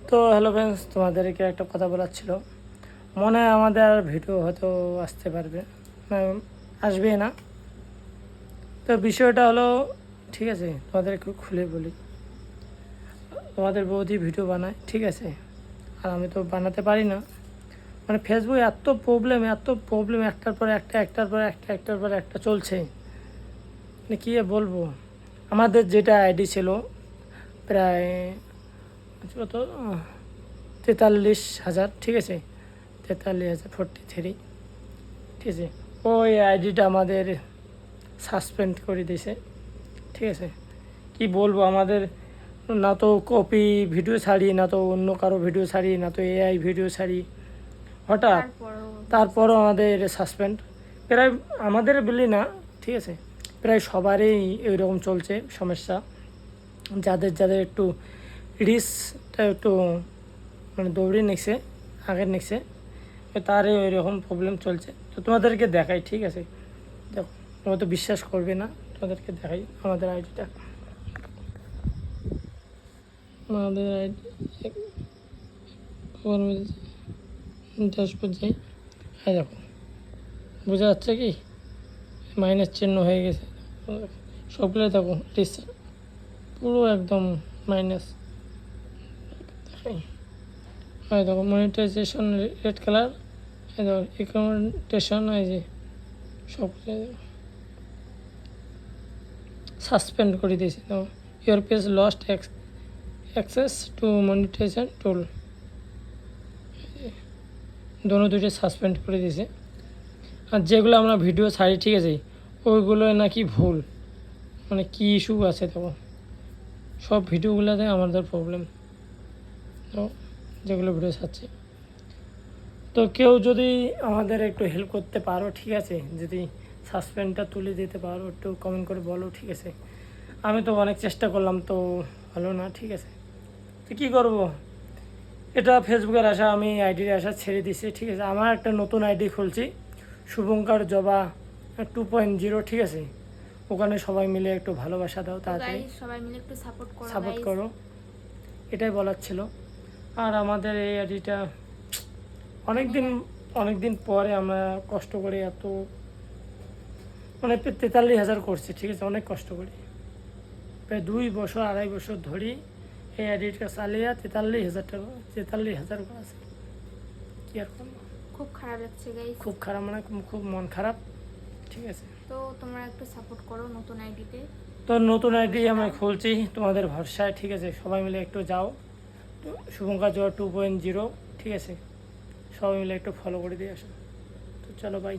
তো hello friends, তোমাদেরকে একটা কথা বলার ছিল। মনে হয় আমাদের আর ভিডিও হয়তো আসতে পারবে না, আসবে না। তো বিষয়টা হলো, ঠিক আছে, তোমাদের একটু খুলে বলি। তোমাদের বৌদি ভিডিও বানায়, ঠিক আছে, আর আমি তো বানাতে পারি না। মানে ফেসবুকে এত প্রবলেম একটার পর একটা চলছে, মানে কী আর বলবো। আমাদের যেটা আইডি ছিল প্রায় কত 43,000, ঠিক আছে, 43,043, ঠিক আছে। ওই আইডিটা আমাদের সাসপেন্ড করে দিয়েছে, ঠিক আছে। কি বলবো, আমাদের না তো কপি ভিডিও ছাড়ি, না তো অন্য কারো ভিডিও ছাড়ি, না তো এআই ভিডিও ছাড়ি, হঠাৎ তারপরও আমাদের সাসপেন্ড। প্রায় আমাদের বলি না, ঠিক আছে, প্রায় সবারই এরকম চলছে সমস্যা। যাদের যাদের একটু রিস্কটা একটু মানে দৌড়ে নিচ্ছে, আগের নিচ্ছে, তারই ওই রকম প্রবলেম চলছে। তো তোমাদেরকে দেখাই, ঠিক আছে, দেখো, তোমরা তো বিশ্বাস করবে না, তোমাদেরকে দেখাই আমাদের আইডিটা। আমাদের আইডি ড্যাশবোর্ড যাই, হ্যাঁ দেখো, বোঝা যাচ্ছে কি মাইনাস চিহ্ন হয়ে গেছে সবগুলো, দেখো রিস্ক পুরো একদম মাইনাস। দেখাই, হ্যাঁ দেখো মনিটাইজেশন রেড কালার, এই দেখো রিকমেন্ডেশন, এই যে সব সাসপেন্ড করে দিয়েছে। তো your page lost access to monetisation tool, দুটো সাসপেন্ড করে দিয়েছে। আর যেগুলো আমরা ভিডিও ছাড়ি, ঠিক আছে, ওইগুলো নাকি ভুল, মানে কী ইস্যু আছে, দেখো সব ভিডিওগুলোতে আমাদের প্রবলেম, তো যেগুলো ভিডিও ছাড়ছি। তো কেউ যদি আমাদের একটু হেল্প করতে পারো, ঠিক আছে, যদি সাসপেন্ডটা তুলে দিতে পারো, একটু কমেন্ট করে বলো, ঠিক আছে। আমি তো অনেক চেষ্টা করলাম, তো হলো না, ঠিক আছে। তো কী করবো, এটা ফেসবুকের আশা, আমি আইডির আশা ছেড়ে দিছি, ঠিক আছে। আমার একটা নতুন আইডি খুলছি, শুভঙ্কর জবা 2.0, ঠিক আছে। ওখানে সবাই মিলে একটু ভালোবাসা দাও, তাড়াতাড়ি সবাই মিলে একটু সাপোর্ট করো, এটাই বলার ছিল। আর আমাদের এই আইডিটা অনেক দিন পরে আমরা কষ্ট করে এত মানে 43,000 করছি, ঠিক আছে, অনেক কষ্ট করি, প্রায় 2 বছর 2.5 বছর ধরে এই আইডিটা চালিয়ে 43,000 আছে। কি আর করবো, খুব খারাপ লাগছে গাইস, খুব খারাপ, মানে খুব মন খারাপ, ঠিক আছে। তো তোমরা একটু সাপোর্ট করো নতুন আইডিতে। তো নতুন আইডি আমি খুলছি তোমাদের ভরসায়, ঠিক আছে। সবাই মিলে একটু যাও, তো শুভঙ্কর জোয়ার 2.0, ঠিক আছে, সবাই মিলে একটু ফলো করে দিয়ে আসো। তো চলো বাই।